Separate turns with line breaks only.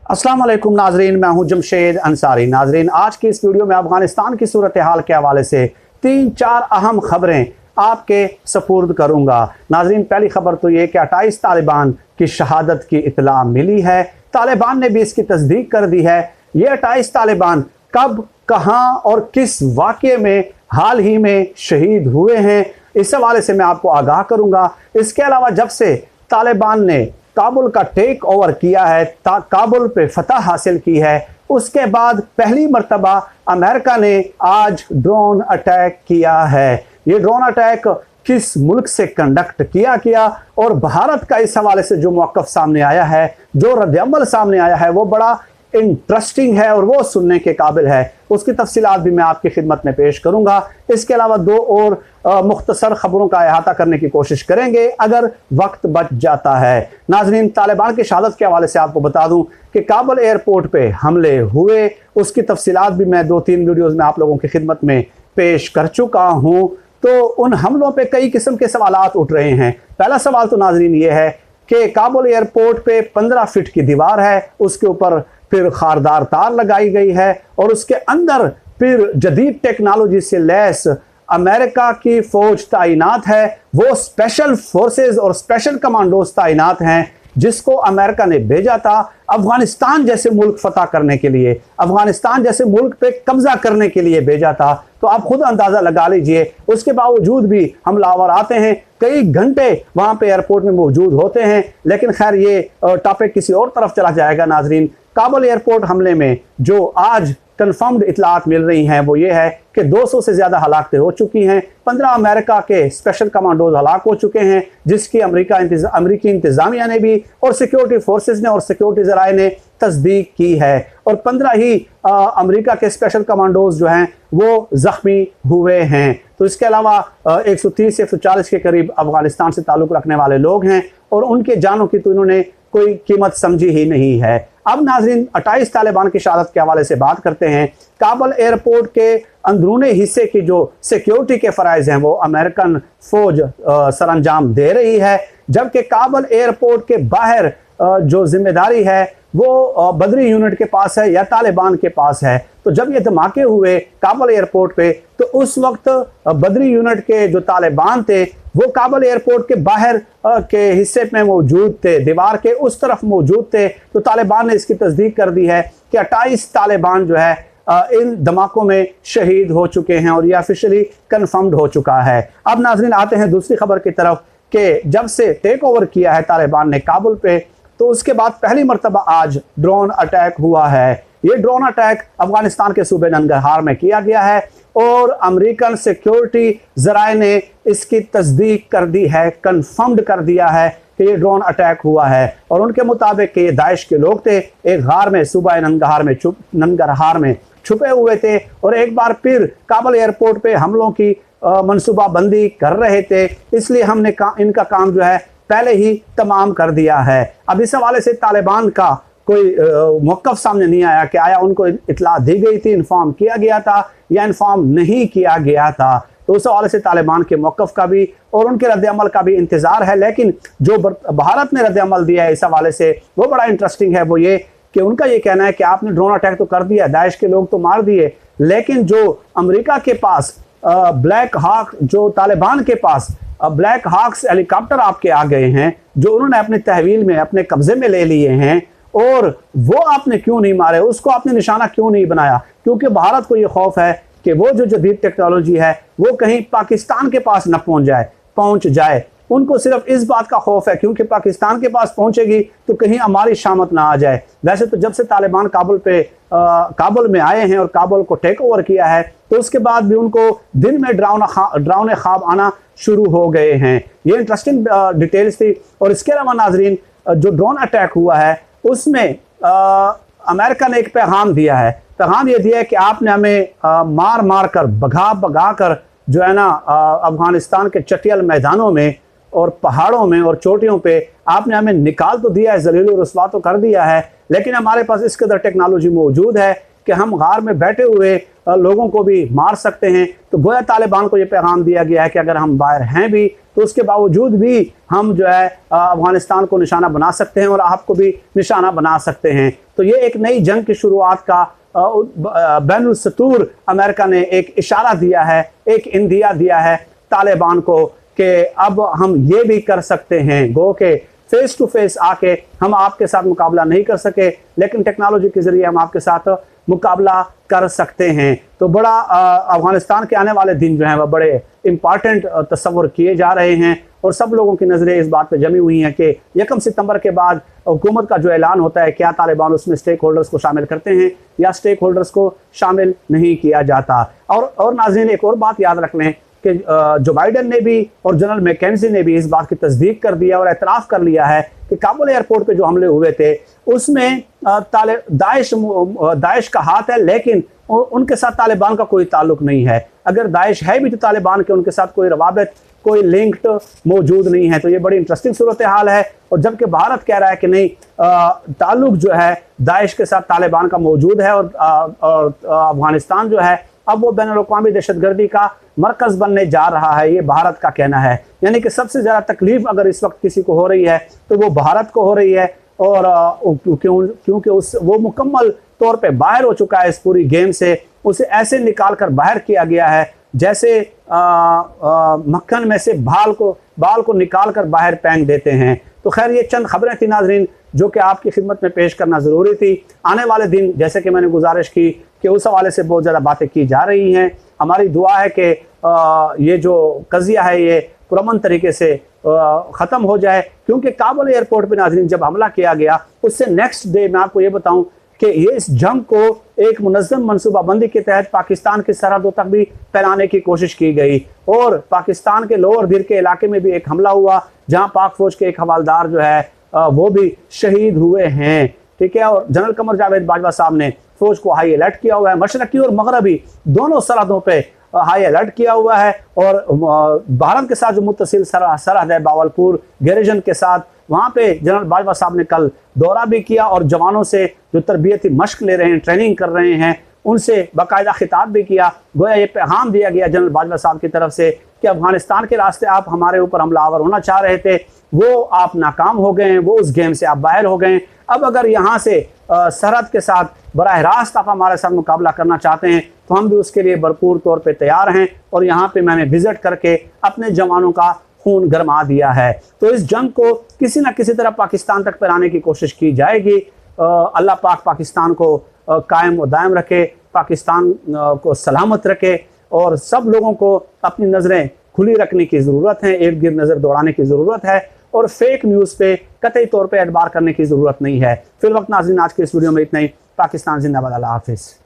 अस्सलाम वालेकुम नाजरीन, मैं हूं जमशेद अंसारी। नाजरीन, आज की इस वीडियो में अफगानिस्तान की सूरत हाल के हवाले से 3-4 अहम खबरें आपके सपुर्द करूंगा। नाजरीन, पहली खबर तो ये कि 28 तालिबान की शहादत की इतला मिली है। तालिबान ने भी इसकी तस्दीक कर दी है। ये 28 तालिबान कब, कहां और किस वाक़ये में हाल ही में शहीद हुए हैं, इस हवाले से मैं आपको आगाह करूंगा। इसके अलावा जब से तालिबान ने काबुल का टेक ओवर किया है, काबुल पे फतह हासिल की है, उसके बाद पहली मर्तबा अमेरिका ने आज ड्रोन अटैक किया है। ये ड्रोन अटैक किस मुल्क से कंडक्ट किया और भारत का इस हवाले से जो मौक़िफ़ सामने आया है, जो रद्द-ए-अमल सामने आया है, वो बड़ा इंटरेस्टिंग है और वो सुनने के काबिल है। उसकी तफसीलात भी मैं आपकी खिदमत में पेश करूंगा। इसके अलावा दो और मुख्तसर खबरों का अहाता करने की कोशिश करेंगे अगर वक्त बच जाता है। नाजरीन, तालिबान की शहादत के हवाले से आपको बता दूं कि काबुल एयरपोर्ट पे हमले हुए, उसकी तफसीलात भी मैं 2-3 वीडियोज़ में आप लोगों की खिदमत में पेश कर चुका हूँ। तो उन हमलों पे कई किस्म के सवालात उठ रहे हैं। पहला सवाल तो नाजरीन ये है कि काबुल एयरपोर्ट पे 15 फीट की दीवार है, उसके ऊपर फिर खारदार तार लगाई गई है और उसके अंदर फिर जदीद टेक्नोलॉजी से लैस अमेरिका की फौज तैनात है। वो स्पेशल फोर्सेस और स्पेशल कमांडोज तैनात हैं जिसको अमेरिका ने भेजा था अफगानिस्तान जैसे मुल्क फतह करने के लिए, अफगानिस्तान जैसे मुल्क पे कब्जा करने के लिए भेजा था। तो आप खुद अंदाजा लगा लीजिए, उसके बावजूद भी हमलावर आते हैं, कई घंटे वहां पे एयरपोर्ट में मौजूद होते हैं। लेकिन खैर ये टॉपिक किसी और तरफ चला जाएगा। नाजरीन, काबुल एयरपोर्ट हमले में जो आज कंफर्म्ड इतलात मिल रही हैं वो ये है कि 200 से ज़्यादा हलाकतें हो चुकी हैं। 15 अमेरिका के स्पेशल कमांडोज हलाक हो चुके हैं, जिसकी अमरीकी इंतज़ामिया ने भी और सिक्योरिटी फोर्सेस ने और सिक्योरिटी ज़राए ने तस्दीक की है। और 15 ही अमेरिका के स्पेशल कमांडोज जो हैं वो ज़ख्मी हुए हैं। तो इसके अलावा 130 से 140 के करीब अफगानिस्तान से ताल्लुक़ रखने वाले लोग हैं और उनके जानों की तो इन्होंने कोई कीमत समझी ही नहीं है। अब नाजरीन, 28 तालिबान की शहादत के हवाले से बात करते हैं। काबुल एयरपोर्ट के अंदरूनी हिस्से की जो सिक्योरिटी के फ़राइज़ हैं वो अमेरिकन फ़ौज सरअंजाम दे रही है, जबकि काबुल एयरपोर्ट के बाहर जो जिम्मेदारी है वो बदरी यूनिट के पास है या तालिबान के पास है। तो जब ये धमाके हुए काबुल एयरपोर्ट पे तो उस वक्त बदरी यूनिट के जो तालिबान थे वो काबुल एयरपोर्ट के बाहर के हिस्से में मौजूद थे, दीवार के उस तरफ मौजूद थे। तो तालिबान ने इसकी तस्दीक कर दी है कि 28 तालिबान जो है इन धमाकों में शहीद हो चुके हैं और ये ऑफिशियली कन्फर्म्ड हो चुका है। अब नाजरीन आते हैं दूसरी खबर की तरफ कि जब से टेक ओवर किया है तालिबान ने काबुल पे, तो उसके बाद पहली मरतबा आज ड्रोन अटैक हुआ है। ये ड्रोन अटैक अफगानिस्तान के सूबे नंगरहार में किया गया है और अमेरिकन सिक्योरिटी ज़राए ने इसकी तस्दीक कर दी है, कन्फर्म्ड कर दिया है कि ये ड्रोन अटैक हुआ है। और उनके मुताबिक कि ये दाइश के लोग थे, एक गार में सूबा नंगरहार में छुपे हुए थे और एक बार फिर काबुल एयरपोर्ट पे हमलों की मनसूबाबंदी कर रहे थे। इसलिए हमने इनका काम जो है पहले ही तमाम कर दिया है। अब इस हवाले से तालिबान का कोई मौक़िफ़ सामने नहीं आया कि आया उनको इतला दी गई थी, इन्फॉर्म किया गया था या इन्फॉर्म नहीं किया गया था। तो उस हवाले से तालिबान के मौक़िफ़ का भी और उनके रद्द-ए-अमल का भी इंतज़ार है। लेकिन जो भारत ने रद्द-ए-अमल दिया है इस हवाले से वो बड़ा इंटरेस्टिंग है। वो ये कि उनका ये कहना है कि आपने ड्रोन अटैक तो कर दिया, दाइश के लोग तो मार दिए, लेकिन जो अमेरिका के पास ब्लैक हॉक, जो तालिबान के पास ब्लैक हॉक्स हेलीकॉप्टर आपके आ गए हैं, जो उन्होंने अपने तहवील में अपने कब्जे में ले लिए हैं, और वो आपने क्यों नहीं मारे, उसको आपने निशाना क्यों नहीं बनाया? क्योंकि भारत को ये खौफ है कि वो जो जदीद टेक्नोलॉजी है वो कहीं पाकिस्तान के पास न पहुंच जाए। उनको सिर्फ इस बात का खौफ है क्योंकि पाकिस्तान के पास पहुंचेगी तो कहीं हमारी शामत ना आ जाए। वैसे तो जब से तालिबान काबुल में आए हैं और काबुल को टेक ओवर किया है तो उसके बाद भी उनको दिन में डरावने ख्वाब आना शुरू हो गए हैं। ये इंटरेस्टिंग डिटेल्स थी। और इसके अलावा नाजरीन, जो ड्रोन अटैक हुआ है उसमें अमेरिका ने एक पैगाम दिया है। पैगाम ये दिया है कि आपने हमें मार कर भगा कर जो है ना अफगानिस्तान के चटियल मैदानों में और पहाड़ों में और चोटियों पे आपने हमें निकाल तो दिया है, जलील और रुस्वा तो कर दिया है, लेकिन हमारे पास इस कदर टेक्नोलॉजी मौजूद है कि हम गार में बैठे हुए लोगों को भी मार सकते हैं। तो गोया तालिबान को ये पैगाम दिया गया है कि अगर हम बाहर हैं भी तो उसके बावजूद भी हम जो है अफगानिस्तान को निशाना बना सकते हैं और आपको भी निशाना बना सकते हैं। तो ये एक नई जंग की शुरुआत का बैनुल सतूर अमेरिका ने एक इशारा दिया है, एक इंदिया दिया है तालिबान को कि अब हम ये भी कर सकते हैं। गो के फेस टू फेस आके हम आपके साथ मुकाबला नहीं कर सके, लेकिन टेक्नोलॉजी के जरिए हम आपके साथ मुकाबला कर सकते हैं। तो बड़ा अफगानिस्तान के आने वाले दिन जो हैं वह बड़े इम्पॉर्टेंट तस्वर किए जा रहे हैं और सब लोगों की नज़रें इस बात पे जमी हुई हैं कि 1 सितंबर के बाद हुकूमत का जो ऐलान होता है, क्या तालिबान उसमें स्टेक होल्डर्स को शामिल करते हैं या स्टेक होल्डर्स को शामिल नहीं किया जाता। और नाज़रीन, एक और बात याद रख लें कि जो बाइडेन ने भी और जनरल मैकेंजी ने भी इस बात की तस्दीक कर दिया और एतराफ़ कर लिया है कि काबुल एयरपोर्ट पे जो हमले हुए थे उसमें दाइश का हाथ है, लेकिन उनके साथ तालिबान का कोई ताल्लुक नहीं है। अगर दाइश है भी तो तालिबान के उनके साथ कोई रवाबित, कोई लिंक्ड मौजूद नहीं है। तो ये बड़ी इंटरेस्टिंग सूरत हाल है। और जबकि भारत कह रहा है कि नहीं, ताल्लुक जो है दाइश के साथ तालिबान का मौजूद है और अफगानिस्तान जो है अब वो बैनुल-अक़वामी दहशतगर्दी का मरकज़ बनने जा रहा है, ये भारत का कहना है। यानी कि सबसे ज़्यादा तकलीफ अगर इस वक्त किसी को हो रही है तो वो भारत को हो रही है। और क्योंकि वो मुकम्मल तौर पे बाहर हो चुका है इस पूरी गेम से। उसे ऐसे निकाल कर बाहर किया गया है जैसे मक्खन में से बाल को निकाल कर बाहर फेंक देते हैं। तो खैर, ये चंद खबरें थी नाजरीन जो कि आपकी खिदमत में पेश करना ज़रूरी थी। आने वाले दिन जैसे कि मैंने गुजारिश की कि उस हवाले से बहुत ज़्यादा बातें की जा रही हैं। हमारी दुआ है कि ये जो कज़िया है ये पुरअमन तरीके से ख़त्म हो जाए, क्योंकि काबुल एयरपोर्ट पर नाज़रीन जब हमला किया गया उससे नेक्स्ट डे मैं आपको ये बताऊं कि ये इस जंग को एक मुनज़्ज़म मनसूबाबंदी के तहत पाकिस्तान की सरहदों तक भी फैलाने की कोशिश की गई और पाकिस्तान के लोअर दिर के इलाके में भी एक हमला हुआ जहां पाक फौज के एक हवालदार जो है वो भी शहीद हुए हैं। ठीक है। और जनरल कमर जावेद बाजवा साहब ने फौज को हाई अलर्ट किया हुआ है। मशरकी और मगरबी दोनों सरहदों पे हाई अलर्ट किया हुआ है और भारत के साथ जो मुत्तसिल सरहद है बावलपुर गैरिजन के साथ, वहाँ पे जनरल बाजवा साहब ने कल दौरा भी किया और जवानों से जो तरबियती मश्क ले रहे हैं, ट्रेनिंग कर रहे हैं, उनसे बाकायदा खिताब भी किया। गोया ये पैगाम दिया गया जनरल बाजवा साहब की तरफ से कि अफगानिस्तान के रास्ते आप हमारे ऊपर हमलावर होना चाह रहे थे, वो आप नाकाम हो गए हैं, वो उस गेम से आप बाहर हो गए हैं। अब अगर यहाँ से सरहद के साथ बराह रास्त आप हमारे साथ मुकाबला करना चाहते हैं तो हम भी उसके लिए भरपूर तौर पे तैयार हैं। और यहाँ पे मैंने विजिट करके अपने जवानों का खून गरमा दिया है। तो इस जंग को किसी न किसी तरह पाकिस्तान तक फैलाने की कोशिश की जाएगी। अल्लाह पाक पाकिस्तान को कायम व दायम रखे, पाकिस्तान को सलामत रखे और सब लोगों को अपनी नज़रें खुली रखने की ज़रूरत है, इर्द गिर्द नज़र दौड़ाने की ज़रूरत है और फेक न्यूज़ पे कतई तौर पे एतबार करने की ज़रूरत नहीं है। फिर वक्त नाज़रीन, आज के इस वीडियो में इतना ही। पाकिस्तान जिंदाबाद। अल्लाह हाफिज़।